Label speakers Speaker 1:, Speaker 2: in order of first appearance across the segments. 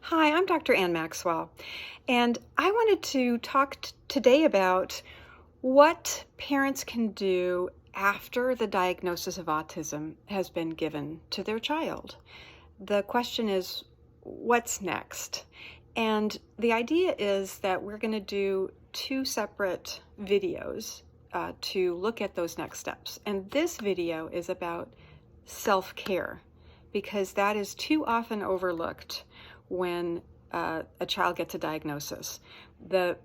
Speaker 1: Hi, I'm Dr. Ann Maxwell, and I wanted to talk today about what parents can do after the diagnosis of autism has been given to their child. The question is, what's next? And the idea is that we're going to do two separate videos to look at those next steps. And this video is about self-care because that is too often overlooked when a child gets a diagnosis. The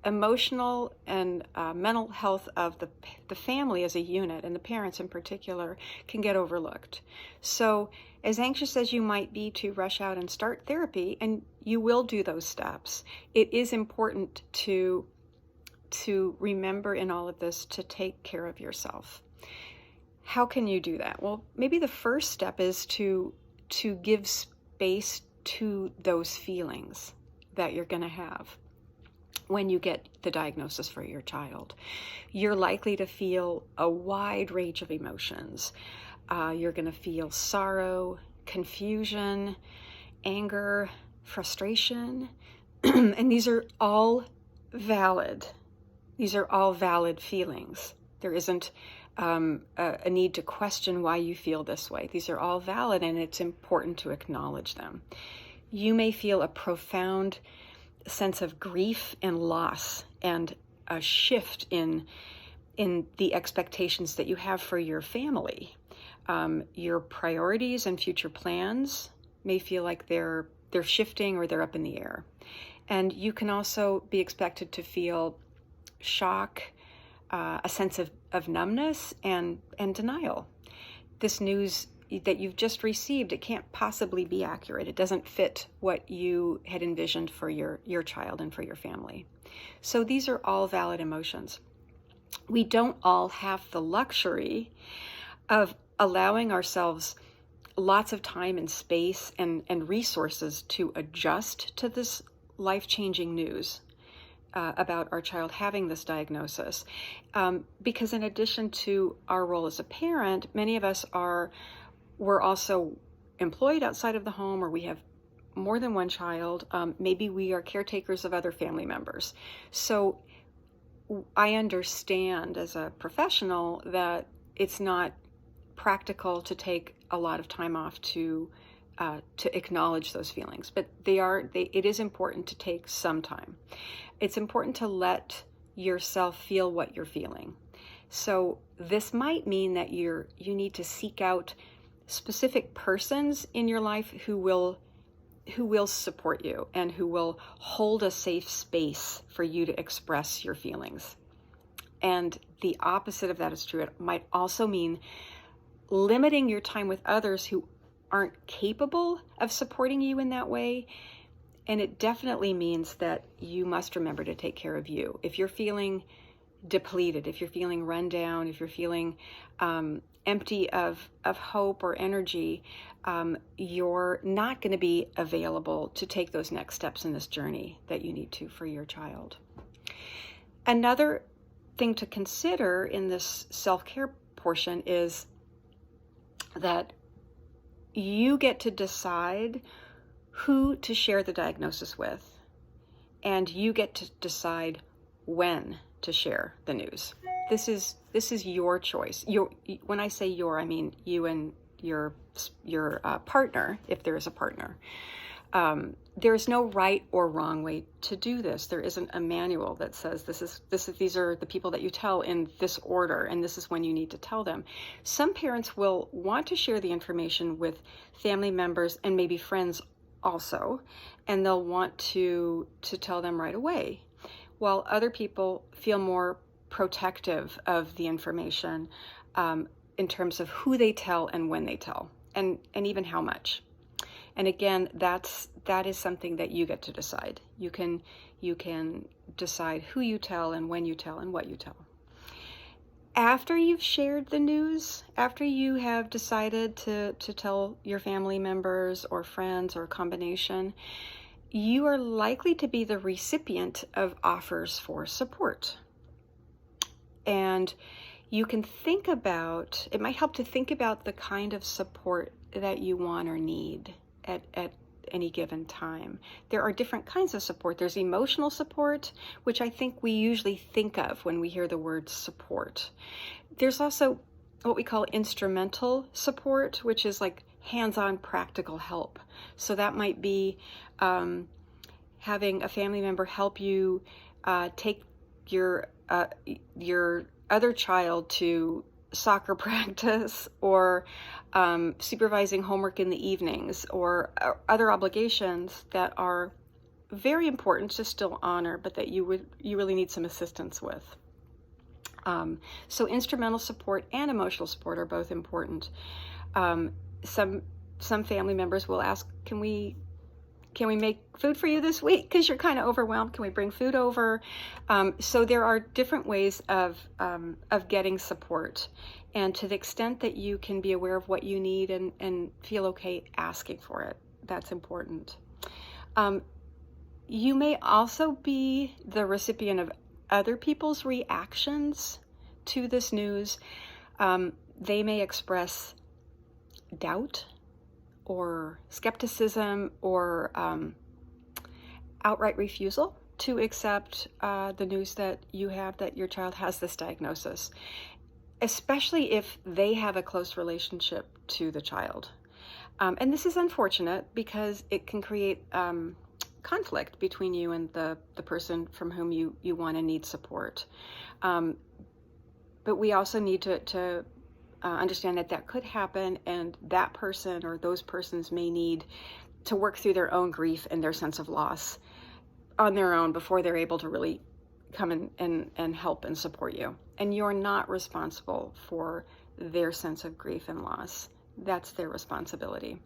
Speaker 1: emotional and mental health of the family as a unit, and the parents in particular, can get overlooked. So as anxious as you might be to rush out and start therapy, and you will do those steps, it is important to remember in all of this to take care of yourself. How can you do that? Well, maybe the first step is to give space to those feelings that you're going to have when you get the diagnosis for your child. You're likely to feel a wide range of emotions. You're going to feel sorrow, confusion, anger, frustration, and these are all valid. These are all valid feelings. There isn't a need to question why you feel this way. These are all valid, and it's important to acknowledge them. You may feel a profound sense of grief and loss and a shift in the expectations that you have for your family. Your priorities and future plans may feel like they're shifting or they're up in the air. And you can also be expected to feel shock, a sense of numbness and denial. This news that you've just received, it can't possibly be accurate. It doesn't fit what you had envisioned for your child and for your family. So these are all valid emotions. We don't all have the luxury of allowing ourselves lots of time and space and resources to adjust to this life-changing news about our child having this diagnosis. Because in addition to our role as a parent, many of us we're also employed outside of the home, or we have more than one child. Maybe we are caretakers of other family members. So I understand as a professional that it's not practical to take a lot of time off to acknowledge those feelings, but it is important to take some time. It's important to let yourself feel what you're feeling. So this might mean that you need to seek out specific persons in your life who will support you and who will hold a safe space for you to express your feelings. And the opposite of that is true. It might also mean limiting your time with others who aren't capable of supporting you in that way. And it definitely means that you must remember to take care of you. If you're feeling depleted, if you're feeling run down, if you're feeling empty of hope or energy, you're not going to be available to take those next steps in this journey that you need to for your child. Another thing to consider in this self-care portion is that you get to decide who to share the diagnosis with, and you get to decide when to share the news. This is your choice. When I say your, I mean you and your partner, if there is a partner. There is no right or wrong way to do this. There isn't a manual that says these are the people that you tell in this order, and this is when you need to tell them. Some parents will want to share the information with family members and maybe friends also, and they'll want to tell them right away, while other people feel more protective of the information in terms of who they tell and when they tell, and even how much. And again, that is something that you get to decide. You can decide who you tell and when you tell and what you tell. After you've shared the news, after you have decided to tell your family members or friends or a combination, you are likely to be the recipient of offers for support. And you can it might help to think about the kind of support that you want or need at any given time. There are different kinds of support. There's emotional support, which I think we usually think of when we hear the word support. There's also what we call instrumental support, which is like hands-on practical help. So that might be having a family member help you take your other child to soccer practice, or supervising homework in the evenings, or other obligations that are very important to still honor, but that you really need some assistance with. So instrumental support and emotional support are both important. Some family members will ask, can we make food for you this week because you're kind of overwhelmed? Can we bring food over? So there are different ways of getting support. And to the extent that you can be aware of what you need and feel okay asking for it, that's important. You may also be the recipient of other people's reactions to this news. They may express doubt or skepticism or outright refusal to accept the news that you have that your child has this diagnosis, especially if they have a close relationship to the child. And this is unfortunate because it can create conflict between you and the person from whom you want and need support. But we also need to understand that could happen, and that person or those persons may need to work through their own grief and their sense of loss on their own before they're able to really come and help and support you. And you're not responsible for their sense of grief and loss. That's their responsibility.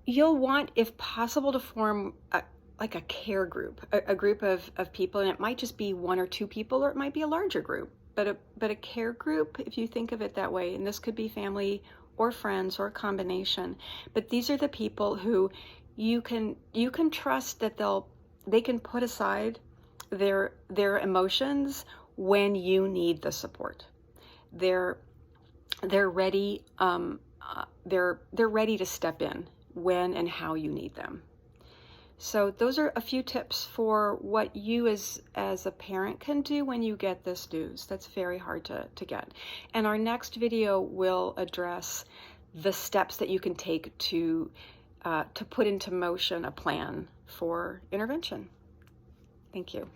Speaker 1: You'll want, if possible, to form a care group, a group of people, and it might just be one or two people, or it might be a larger group. But a care group, if you think of it that way, and this could be family or friends or a combination, but these are the people who you can trust that they can put aside their emotions when you need the support. They're ready. They're ready to step in when and how you need them. So those are a few tips for what you as a parent can do when you get this news. That's very hard to get. And our next video will address the steps that you can take to put into motion a plan for intervention. Thank you.